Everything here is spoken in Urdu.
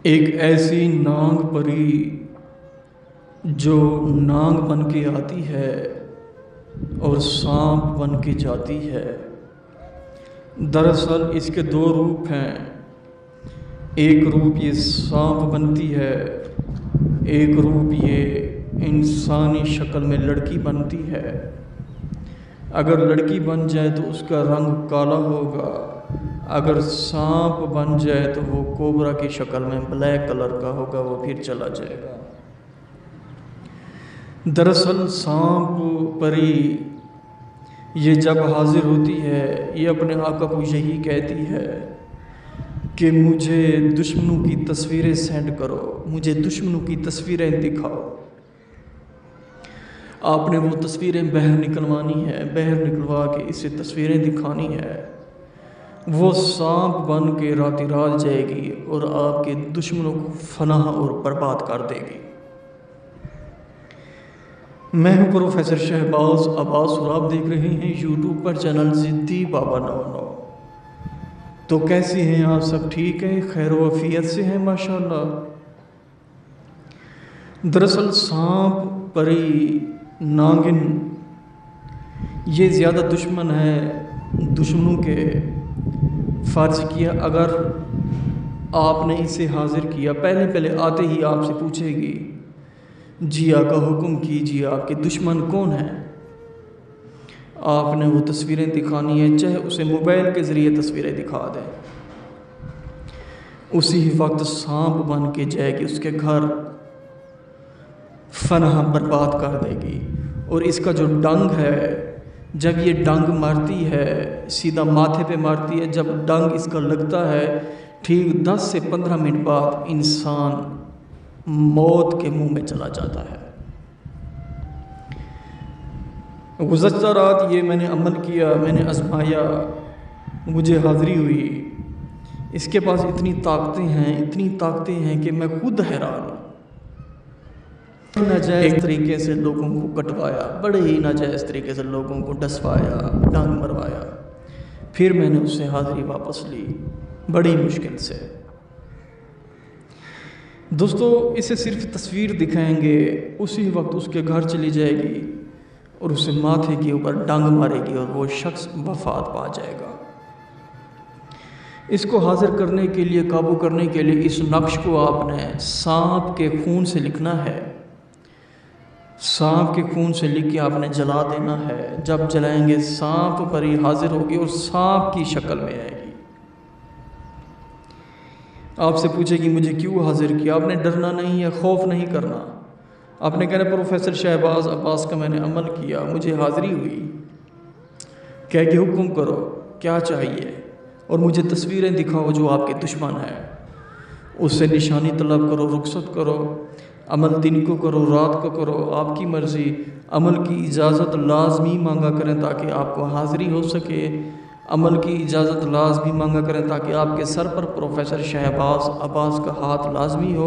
ایک ایسی نانگ پری جو نانگ بن کے آتی ہے اور سانپ بن کے جاتی ہے۔ دراصل اس کے دو روپ ہیں، ایک روپ یہ سانپ بنتی ہے، ایک روپ یہ انسانی شکل میں لڑکی بنتی ہے۔ اگر لڑکی بن جائے تو اس کا رنگ کالا ہوگا، اگر سانپ بن جائے تو وہ کوبرا کی شکل میں بلیک کلر کا ہوگا، وہ پھر چلا جائے گا۔ دراصل سانپ پری یہ جب حاضر ہوتی ہے، یہ اپنے آقا کو یہی کہتی ہے کہ مجھے دشمنوں کی تصویریں سینڈ کرو، مجھے دشمنوں کی تصویریں دکھاؤ۔ آپ نے وہ تصویریں باہر نکلوانی ہے، باہر نکلوا کے اسے تصویریں دکھانی ہے۔ وہ سانپ بن کے راتی رات جائے گی اور آپ کے دشمنوں کو فنا اور برباد کر دے گی۔ میں ہوں پروفیسر شہباز عباس اور آپ دیکھ رہے ہیں یوٹیوب پر چینل ضدی بابا 99۔ تو کیسے ہیں آپ؟ سب ٹھیک ہیں، خیر و عافیت سے ہیں ماشاءاللہ۔ دراصل سانپ پری ناگن یہ زیادہ دشمن ہے دشمنوں کے۔ فرض کیا اگر آپ نے اسے حاضر کیا، پہلے آتے ہی آپ سے پوچھے گی جی آقا حکم کیجیے، آپ کے دشمن کون ہیں؟ آپ نے وہ تصویریں دکھانی ہے، چاہے اسے موبائل کے ذریعے تصویریں دکھا دیں، اسی وقت سانپ بن کے جائے گی، اس کے گھر فنا برباد کر دے گی۔ اور اس کا جو ڈنگ ہے، جب یہ ڈنگ مارتی ہے سیدھا ماتھے پہ مارتی ہے، جب ڈنگ اس کا لگتا ہے ٹھیک 10 سے 15 منٹ بعد انسان موت کے منہ میں چلا جاتا ہے۔ گزشتہ رات یہ میں نے عمل کیا، میں نے آزمایا، مجھے حاضری ہوئی۔ اس کے پاس اتنی طاقتیں ہیں کہ میں خود حیران ہوں۔ ناجائز طریقے سے لوگوں کو کٹوایا، بڑے ہی ناجائز طریقے سے لوگوں کو ڈسوایا، ڈنگ مروایا، پھر میں نے اس سے حاضری واپس لی بڑی مشکل سے۔ دوستو اسے صرف تصویر دکھائیں گے، اسی وقت اس کے گھر چلی جائے گی اور اسے ماتھے کے اوپر ڈنگ مارے گی اور وہ شخص وفات پا جائے گا۔ اس کو حاضر کرنے کے لیے، قابو کرنے کے لیے اس نقش کو آپ نے سانپ کے خون سے لکھنا ہے۔ سانپ کے خون سے لکھ کے آپ نے جلا دینا ہے۔ جب جلائیں گے سانپ پری حاضر ہوگی اور سانپ کی شکل میں آئے گی۔ آپ سے پوچھے گی مجھے کیوں حاضر کیا؟ آپ نے ڈرنا نہیں ہے، خوف نہیں کرنا۔ آپ نے کہنا پروفیسر شہباز عباس کا میں نے عمل کیا، مجھے حاضری ہوئی، کہہ کے حکم کرو کیا چاہیے اور مجھے تصویریں دکھاؤ جو آپ کے دشمن ہیں۔ اس سے نشانی طلب کرو، رخصت کرو، عمل دن کو کرو، رات کو کرو، آپ کی مرضی۔ عمل کی اجازت لازمی مانگا کریں تاکہ آپ کو حاضری ہو سکے۔ عمل کی اجازت لازمی مانگا کریں تاکہ آپ کے سر پر پروفیسر شہباز عباس کا ہاتھ لازمی ہو۔